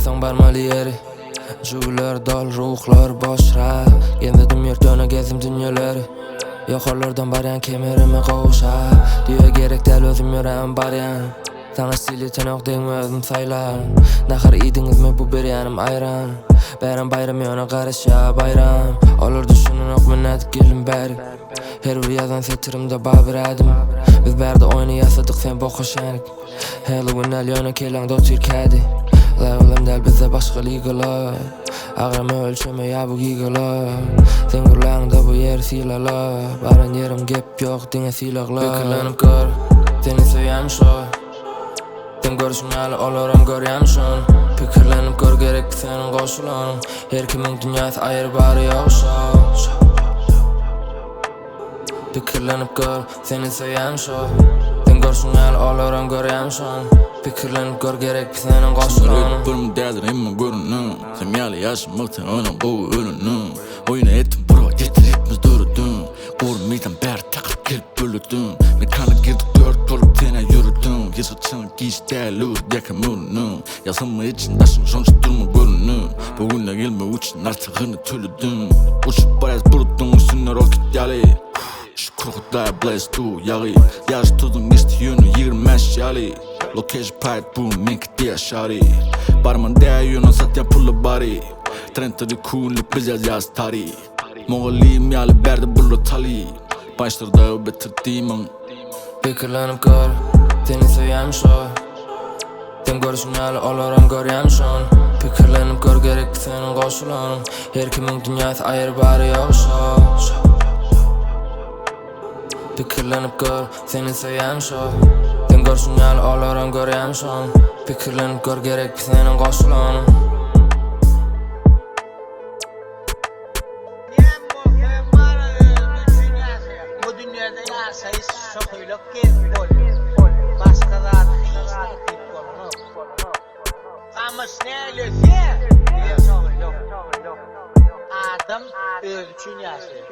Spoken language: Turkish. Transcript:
soň barmaly ýeri. Jübileri doly ruhlary boşrak. Gezmedim ýurt ýöne gezdim dünýeleri. Ýokarlardan barýan kemerimi gowşap. Düýe gerek del özüm ýöräbem barýan. Saña stil ýetenok degme özüm saýlarn. Nahar idiňizmi bu berýanym aýran. Bären bayram ýöne garaşa bayram. Olar düşünenok minnet gelim bäri. Her bir ýazan setirimde babiradim. Biz bärde oýny ýasadyk sen boşrak. Halloween ýöne keleň dotyr Kädi. Lawlam dal bize başga ligalar. Agrama ölçeme ya bu gigalar. Sen gurlağında bu yer silalar. Baran yerim gep yok dine silaglar. Fikirlenip gör, seni söýem şo. Sen görüşün ýaly olaram görýän şon. Pikirlenip gör gerek senin goşularyň. Her kimiň dünýäsi aýry bary-ýogy şo. Pikirlenip gör, seni söýem şo. Sen görüşün ýaly olaram görýän şon. Pikirlenip gör gerek senin goşularyň. Bölüm derdir emma görünüm. Sen ýaly ýaşamaktan onan bu ölünüm. Oýna etdim bro, getiripmiz durdum. Gormydan bäri takyp gelip bölüdüm. Mekana girdik dört olup tene yürüdüm. Geçiçan giş däl öz däkem ölünüm. Ýasynma için daşyň şonça durma görünüm. Bugünle gelme üçün artygyny tölüdüm. Uçup barýas bulutdyň üstüne roket ýaly. Şu krokodil blaze tu ýagy. Ýaş tuzdun geçti ýöne 25 ýaly. Location pride bu menki diye şari. Barman däýýän satýan pulla bary. Trendleri cool'luk biz ýaz tari. Moğolim ýaly berdi bullu tali. Başlarda bitirdimin. Pikirlenip gör, seni söýem şo. Sen görüşün ýaly olaram görýän şon. Pikirlenip gör gerek senin goşularyň. Her kimiň dünýäsi aýry bary-ýogy şo. Pikirlenip gör, seni söýem şo. Sen görüşün ýaly olaram görýän şon. Pikirlenip gör gerek senin goşularyň. Bu dünyada yaşayış şokuyla gezdim. Başkalarına hiç nakip olmam. Kamış ne ölüse? Adam öz üçün yaşayır.